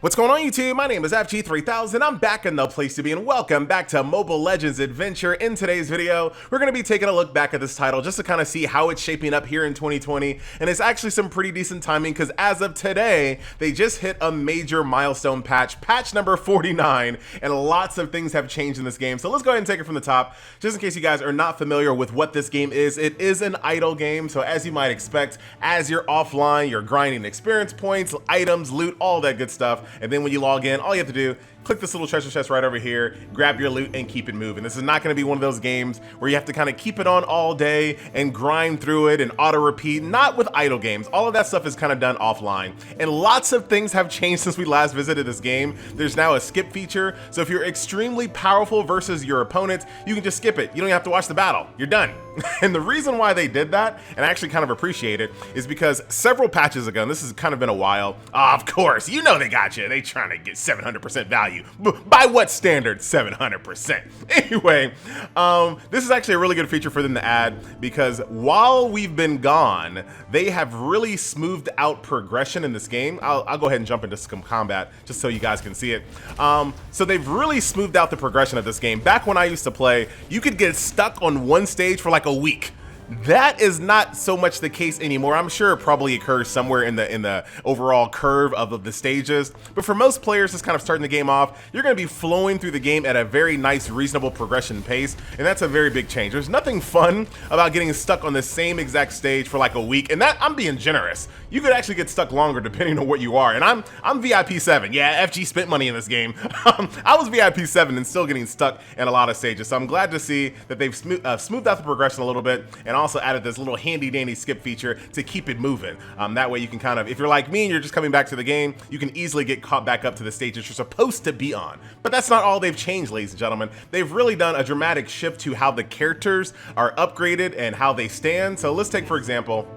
What's going on YouTube? My name is FG3000. I'm back in the place to be and welcome back to Mobile Legends Adventure. In today's video, we're going to be taking a look back at this title just to kind of see how it's shaping up here in 2020. And it's actually some pretty decent timing because as of today, they just hit a major milestone patch number 49, and lots of things have changed in this game. So let's go ahead and take it from the top. Just in case you guys are not familiar with what this game is, it is an idle game. So as you might expect, as you're offline, you're grinding experience points, items, loot, all that good stuff. And then when you log in, all you have to do, click this little treasure chest right over here, grab your loot and keep it moving. This is not going to be one of those games where you have to kind of keep it on all day and grind through it and auto repeat. Not with idle games. All of that stuff is kind of done offline. And lots of things have changed since we last visited this game. There's now a skip feature. So if you're extremely powerful versus your opponents, you can just skip it. You don't even have to watch the battle. You're done. And the reason why they did that, and I actually kind of appreciate it, is because several patches ago, and this has kind of been a while, of course, you know they got you. They trying to get 700% value. By what standard? 700%. Anyway, this is actually a really good feature for them to add because while we've been gone, they have really smoothed out progression in this game. I'll go ahead and jump into some combat just so you guys can see it. So they've really smoothed out the progression of this game. Back when I used to play, you could get stuck on one stage for like a week. That is not so much the case anymore. I'm sure it probably occurs somewhere in the overall curve of the stages, but for most players just kind of starting the game off, you're going to be flowing through the game at a very nice, reasonable progression pace, and that's a very big change. There's nothing fun about getting stuck on the same exact stage for like a week, and that, I'm being generous. You could actually get stuck longer depending on what you are, and I'm VIP 7. Yeah, FG spent money in this game. I was VIP 7 and still getting stuck in a lot of stages, so I'm glad to see that they've smoothed out the progression a little bit, and also added this little handy dandy skip feature to keep it moving. That way you can kind of, if you're like me and you're just coming back to the game, you can easily get caught back up to the stages you're supposed to be on. But that's not all they've changed, ladies and gentlemen. They've really done a dramatic shift to how the characters are upgraded and how they stand. So let's take, for example,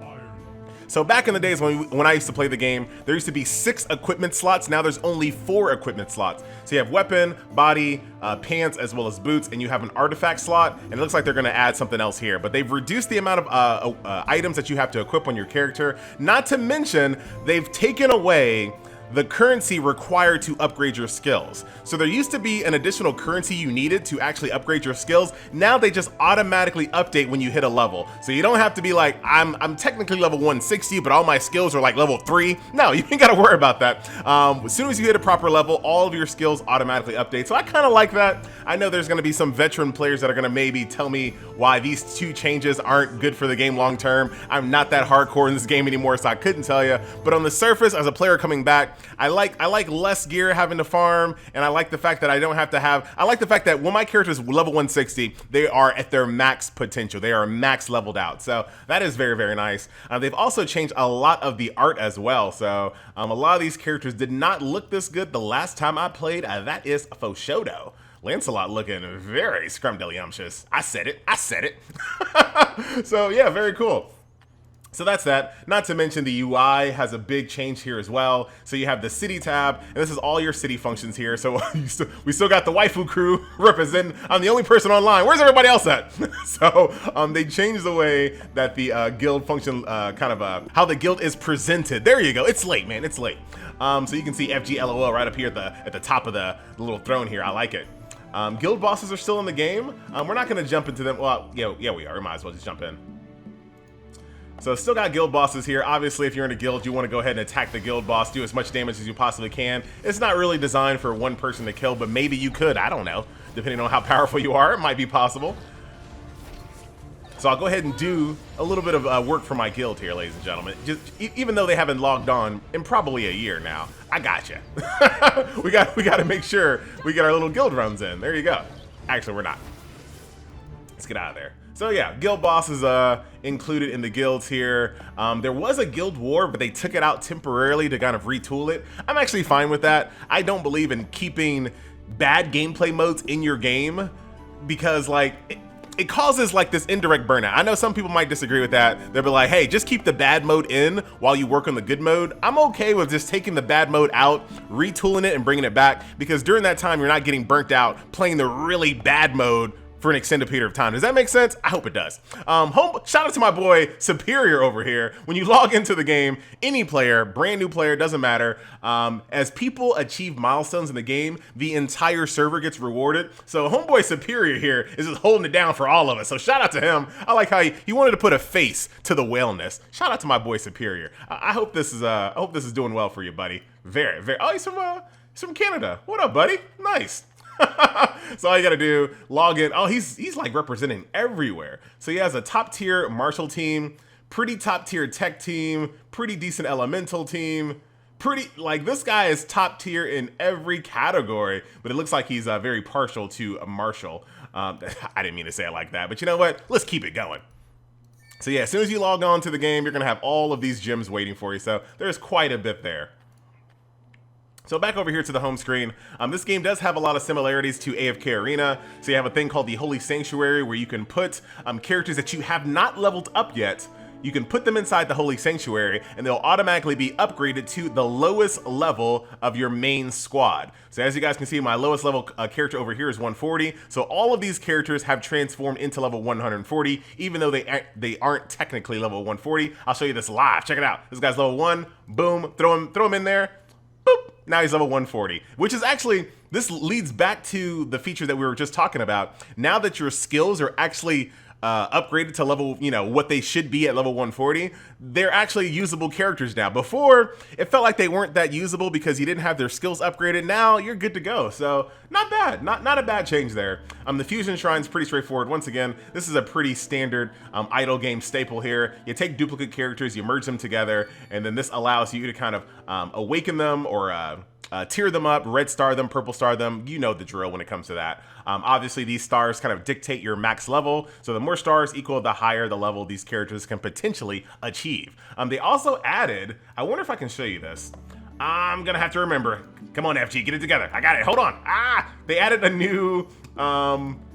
so back in the days when I used to play the game, there used to be 6 equipment slots. Now there's only 4 equipment slots. So you have weapon, body, pants, as well as boots, and you have an artifact slot, and it looks like they're gonna add something else here. But they've reduced the amount of items that you have to equip on your character. Not to mention, they've taken away the currency required to upgrade your skills. So there used to be an additional currency you needed to actually upgrade your skills. Now they just automatically update when you hit a level. So you don't have to be like, I'm technically level 160, but all my skills are like level 3. No, you ain't gotta worry about that. As soon as you hit a proper level, all of your skills automatically update. So I kind of like that. I know there's gonna be some veteran players that are gonna maybe tell me why these 2 changes aren't good for the game long term. I'm not that hardcore in this game anymore, so I couldn't tell you. But on the surface, as a player coming back, I like less gear having to farm, and I like the fact that I don't have to have, I like the fact that when my character is level 160, they are at their max potential. They are max leveled out. So that is very, very nice. They've also changed a lot of the art as well. So a lot of these characters did not look this good the last time I played. That is for sure though. Lancelot looking very scrumdiddlyumptious. I said it. So yeah, very cool. So that's that. Not to mention the UI has a big change here as well. So you have the city tab, and this is all your city functions here. So we still got the waifu crew representing. I'm the only person online. Where's everybody else at? So they changed the way that the guild function, how the guild is presented. There you go. It's late, man. It's late. So you can see FGLOL right up here at the top of the little throne here. I like it. Guild bosses are still in the game. We're not going to jump into them. Well, yeah, we are. We might as well just jump in. So still got guild bosses here. Obviously, if you're in a guild, you want to go ahead and attack the guild boss, do as much damage as you possibly can. It's not really designed for one person to kill, but maybe you could. I don't know. Depending on how powerful you are, it might be possible. So I'll go ahead and do a little bit of work for my guild here, ladies and gentlemen. Just even though they haven't logged on in probably a year now, I got you. we got to make sure we get our little guild runs in. There you go. Actually, we're not. Let's get out of there. So yeah, guild boss is included in the guilds here. There was a guild war, but they took it out temporarily to kind of retool it. I'm actually fine with that. I don't believe in keeping bad gameplay modes in your game because like it causes like this indirect burnout. I know some people might disagree with that. They'll be like, hey, just keep the bad mode in while you work on the good mode. I'm okay with just taking the bad mode out, retooling it and bringing it back because during that time, you're not getting burnt out playing the really bad mode for an extended period of time. Does that make sense? I hope it does. Shout out to my boy Superior over here. When you log into the game, any player, brand new player, doesn't matter. As people achieve milestones in the game, the entire server gets rewarded. So homeboy Superior here is just holding it down for all of us. So shout out to him. I like how he wanted to put a face to the whaleness. Shout out to my boy Superior. I hope this is doing well for you, buddy. Very, very. Oh, he's from Canada. What up, buddy? Nice. So all you gotta do, log in. Oh, he's like representing everywhere. So he has a top tier martial team, pretty top tier tech team, pretty decent elemental team, like this guy is top tier in every category, but it looks like he's very partial to martial. I didn't mean to say it like that, but you know what? Let's keep it going. So yeah, as soon as you log on to the game, you're gonna have all of these gems waiting for you. So there's quite a bit there. So back over here to the home screen, this game does have a lot of similarities to AFK Arena. So you have a thing called the Holy Sanctuary where you can put characters that you have not leveled up yet. You can put them inside the Holy Sanctuary and they'll automatically be upgraded to the lowest level of your main squad. So as you guys can see, my lowest level character over here is 140. So all of these characters have transformed into level 140, even though they aren't technically level 140. I'll show you this live. Check it out. This guy's level 1. Boom. Throw him in there. Boop. Now he's level 140, which is actually, this leads back to the feature that we were just talking about. Now that your skills are actually upgraded to level, what they should be at level 140, they're actually usable characters now. Before, it felt like they weren't that usable because you didn't have their skills upgraded. Now you're good to go. So not bad, not a bad change there. The fusion shrine's pretty straightforward. Once again, this is a pretty standard idle game staple here. You take duplicate characters, you merge them together, and then this allows you to kind of awaken them or tier them up, red star them, purple star them. You know the drill when it comes to that. Obviously, these stars kind of dictate your max level. So the more stars equal, the higher the level these characters can potentially achieve. They also added, I wonder if I can show you this. I'm gonna have to remember. Come on, FG, get it together. I got it, hold on. They added a new,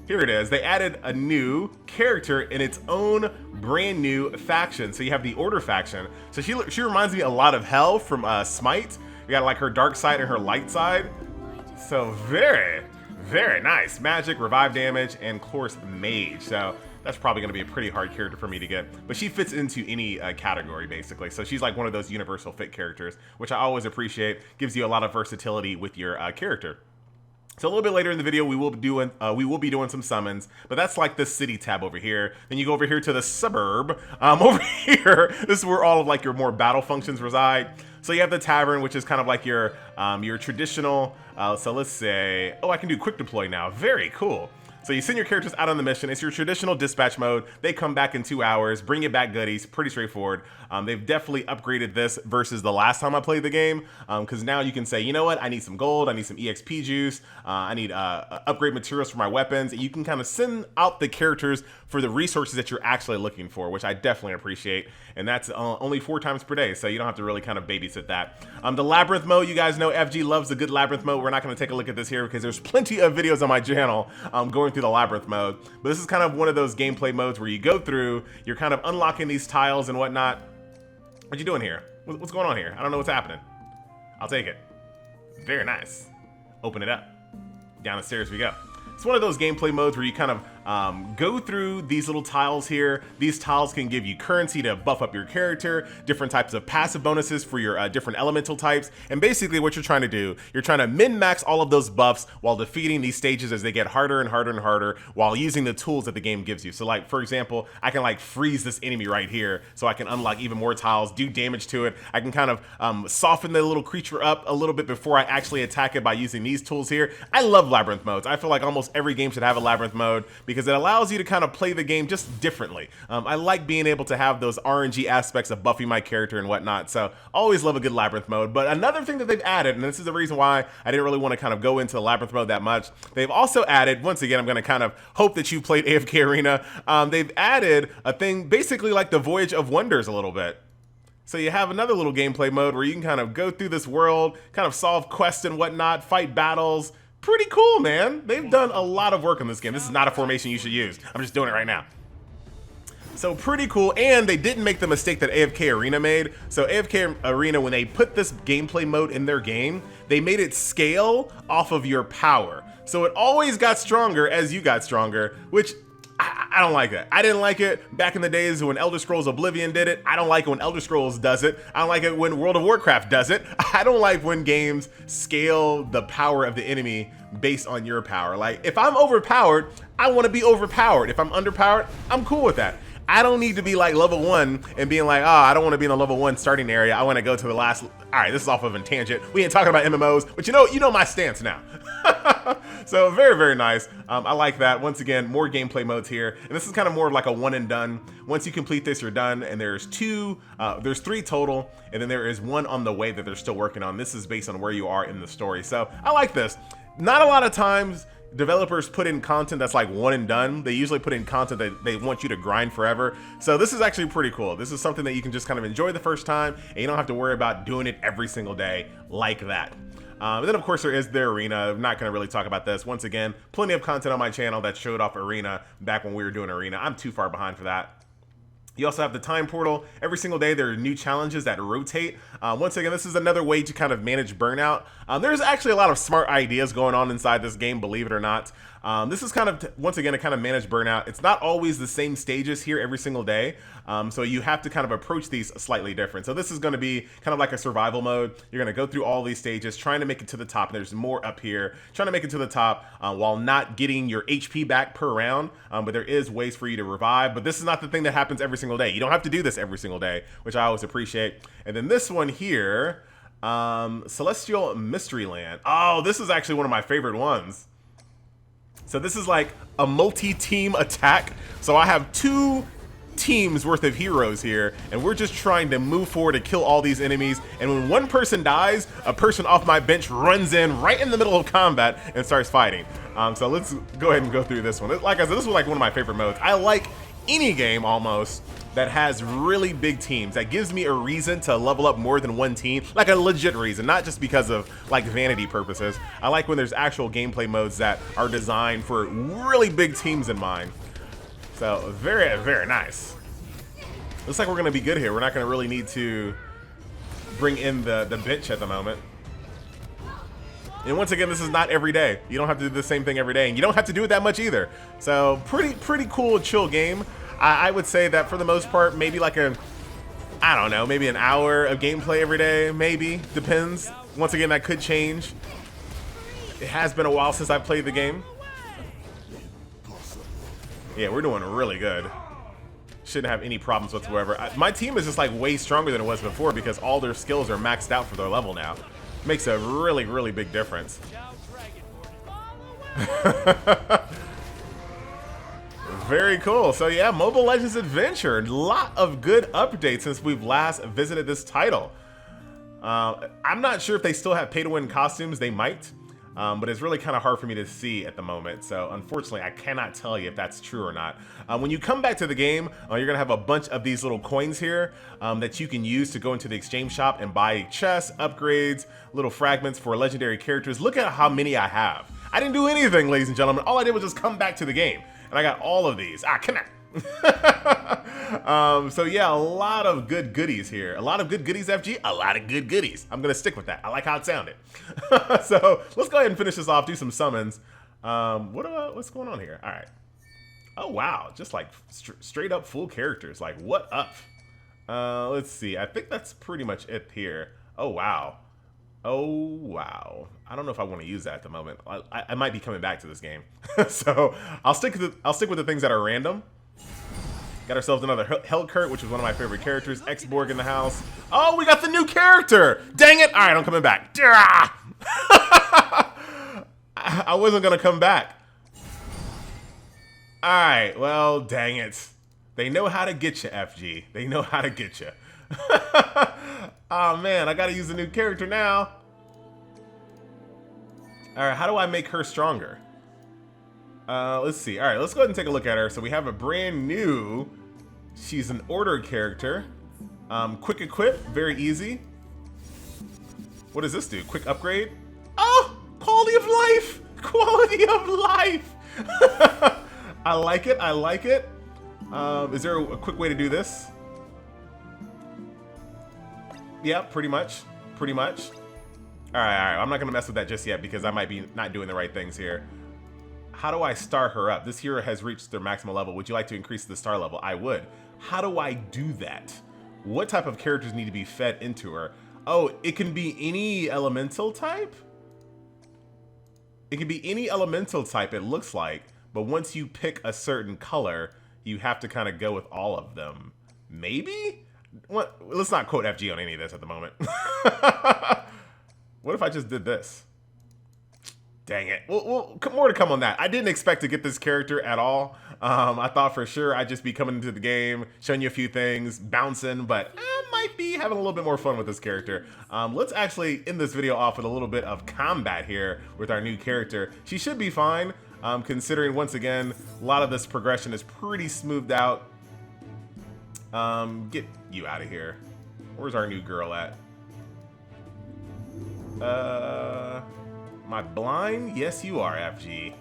here it is. They added a new character in its own brand new faction. So you have the Order faction. So she reminds me a lot of Hell from Smite. You got like her dark side and her light side. So very, very nice. Magic, revive damage, and of course mage. So that's probably gonna be a pretty hard character for me to get. But she fits into any category basically. So she's like one of those universal fit characters, which I always appreciate. Gives you a lot of versatility with your character. So a little bit later in the video, we will be doing some summons, but that's like the city tab over here. Then you go over here to the suburb. Over here, this is where all of like your more battle functions reside. So you have the tavern, which is kind of like your traditional. So let's say, oh, I can do quick deploy now. Very cool. So you send your characters out on the mission. It's your traditional dispatch mode. They come back in 2 hours, bring you back goodies. Pretty straightforward. They've definitely upgraded this versus the last time I played the game, because now you can say, you know what, I need some gold, I need some EXP juice, I need upgrade materials for my weapons. You can kind of send out the characters for the resources that you're actually looking for, which I definitely appreciate. And that's only 4 times per day, so you don't have to really kind of babysit that. The Labyrinth mode, you guys know FG loves a good Labyrinth mode. We're not going to take a look at this here because there's plenty of videos on my channel going through the Labyrinth mode. But this is kind of one of those gameplay modes where you go through, you're kind of unlocking these tiles and whatnot. What you doing here? What's going on here? I don't know what's happening. I'll take it. Very nice. Open it up. Down the stairs we go. It's one of those gameplay modes where you kind of go through these little tiles here. These tiles can give you currency to buff up your character, different types of passive bonuses for your different elemental types. And basically what you're trying to do, you're trying to min-max all of those buffs while defeating these stages as they get harder and harder and harder while using the tools that the game gives you. So like, for example, I can like freeze this enemy right here so I can unlock even more tiles, do damage to it. I can kind of soften the little creature up a little bit before I actually attack it by using these tools here. I love Labyrinth modes. I feel like almost every game should have a Labyrinth mode because it allows you to kind of play the game just differently. I like being able to have those RNG aspects of buffing my character and whatnot, so always love a good Labyrinth mode. But another thing that they've added, and this is the reason why I didn't really want to kind of go into the Labyrinth mode that much, they've also added, once again, I'm going to kind of hope that you played AFK Arena, they've added a thing basically like the Voyage of Wonders a little bit. So you have another little gameplay mode where you can kind of go through this world, kind of solve quests and whatnot, fight battles. Pretty cool, man. They've done a lot of work on this game. This is not a formation you should use. I'm just doing it right now. So pretty cool, and they didn't make the mistake that AFK Arena made. So AFK Arena, when they put this gameplay mode in their game, they made it scale off of your power. So it always got stronger as you got stronger, which I don't like that. I didn't like it back in the days when Elder Scrolls Oblivion did it. I don't like it when Elder Scrolls does it. I don't like it when World of Warcraft does it. I don't like when games scale the power of the enemy based on your power. Like, if I'm overpowered, I want to be overpowered. If I'm underpowered, I'm cool with that. I don't need to be like level 1 and being like, oh, I don't want to be in the level 1 starting area. I want to go to the last. All right, this is off of a tangent. We ain't talking about MMOs, but you know my stance now. So very, very nice. I like that. Once again, more gameplay modes here. And this is kind of more of like a one and done. Once you complete this, you're done. And there's 3 total. And then there is 1 on the way that they're still working on. This is based on where you are in the story. So I like this. Not a lot of times developers put in content that's like one and done. They usually put in content that they want you to grind forever. So this is actually pretty cool. This is something that you can just kind of enjoy the first time, and you don't have to worry about doing it every single day like that. And then of course there is the arena. I'm not going to really talk about this. Once again, plenty of content on my channel that showed off arena back when we were doing arena. I'm too far behind for that. You also have the time portal. Every single day there are new challenges that rotate. Once again, this is another way to kind of manage burnout. There's actually a lot of smart ideas going on inside this game, believe it or not. This is kind of, once again, to kind of manage burnout. It's not always the same stages here every single day. So you have to kind of approach these slightly different. So this is going to be kind of like a survival mode. You're going to go through all these stages, trying to make it to the top. And there's more up here, trying to make it to the top while not getting your HP back per round. But there is ways for you to revive. But this is not the thing that happens every single day. You don't have to do this every single day, which I always appreciate. And then this one here, Celestial Mystery Land. Oh, this is actually one of my favorite ones. So this is like a multi-team attack. So I have 2 teams worth of heroes here, and we're just trying to move forward to kill all these enemies. And when one person dies, a person off my bench runs in right in the middle of combat and starts fighting. So let's go ahead and go through this one. Like I said, this was like one of my favorite modes. I like any game almost that has really big teams, that gives me a reason to level up more than one team, like a legit reason, not just because of like vanity purposes. I like when there's actual gameplay modes that are designed for really big teams in mind. So very, very nice. Looks like we're gonna be good here. We're not gonna really need to bring in the bench at the moment. And once again, this is not every day. You don't have to do the same thing every day, and you don't have to do it that much either. So pretty cool, chill game. I would say that for the most part, maybe like I don't know, maybe an hour of gameplay every day, maybe, depends. Once again, that could change. It has been a while since I've played the game. Yeah, we're doing really good. Shouldn't have any problems whatsoever. My team is just like way stronger than it was before because all their skills are maxed out for their level now. Makes a really, really big difference. Very cool. So yeah, Mobile Legends Adventure. A lot of good updates since we've last visited this title. I'm not sure if they still have pay-to-win costumes. They might. But it's really kind of hard for me to see at the moment. So unfortunately, I cannot tell you if that's true or not. When you come back to the game, you're going to have a bunch of these little coins here that you can use to go into the exchange shop and buy chests, upgrades, little fragments for legendary characters. Look at how many I have. I didn't do anything, ladies and gentlemen. All I did was just come back to the game. And I got all of these. Come on. So yeah, a lot of good goodies here. A lot of good goodies, FG. A lot of good goodies. I'm gonna stick with that. I like how it sounded. So let's go ahead and finish this off. Do some summons. What's going on here? All right. Oh wow, just like straight up full characters. Like what up? Let's see. I think that's pretty much it here. Oh wow. Oh wow. I don't know if I want to use that at the moment. I might be coming back to this game. So I'll stick with the things that are random. Got ourselves another Hellcurt, which is one of my favorite characters. X-Borg in the house. Oh, we got the new character! Dang it! All right, I'm coming back. I wasn't gonna come back. All right, well, dang it. They know how to get you, FG. They know how to get you. Oh man, I gotta use a new character now. All right, how do I make her stronger? Let's see. All right, let's go ahead and take a look at her. So we have a brand new, she's an order character. Quick equip, very easy. What does this do? Quick upgrade? Oh, quality of life! Quality of life! I like it, I like it. Is there a quick way to do this? Yeah, pretty much. All All right. I'm not gonna mess with that just yet because I might be not doing the right things here. How do I star her up? This hero has reached their maximum level. Would you like to increase the star level? I would. How do I do that? What type of characters need to be fed into her? Oh, it can be any elemental type? It can be any elemental type, it looks like. But once you pick a certain color, you have to kind of go with all of them. Maybe? What? Let's not quote FG on any of this at the moment. What if I just did this? Dang it. Well, more to come on that. I didn't expect to get this character at all. I thought for sure I'd just be coming into the game, showing you a few things, bouncing, but I might be having a little bit more fun with this character. Let's actually end this video off with a little bit of combat here with our new character. She should be fine, considering, once again, a lot of this progression is pretty smoothed out. Get you out of here. Where's our new girl at? Am I blind? Yes, you are, FG.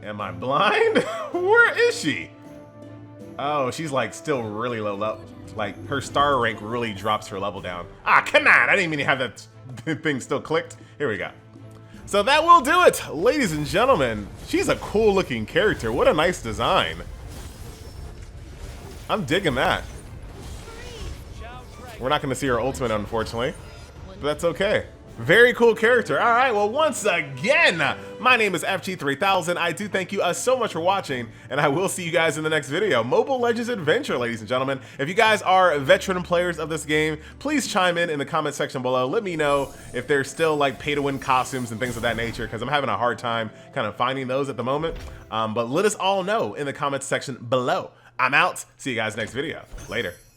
Am I blind? Where is she? Oh, she's like still really low level. Like her star rank really drops her level down. Ah, come on. I didn't mean to have that thing still clicked. Here we go. So that will do it, ladies and gentlemen. She's a cool looking character. What a nice design. I'm digging that. We're not going to see her ultimate, unfortunately, but that's okay. Very cool character. All right, well, once again, my name is FG3000. I do thank you so much for watching, and I will see you guys in the next video. Mobile Legends Adventure, ladies and gentlemen. If you guys are veteran players of this game, please chime in the comment section below. Let me know if there's still like pay-to-win costumes and things of that nature, because I'm having a hard time kind of finding those at the moment. But let us all know in the comments section below. I'm out. See you guys next video. Later.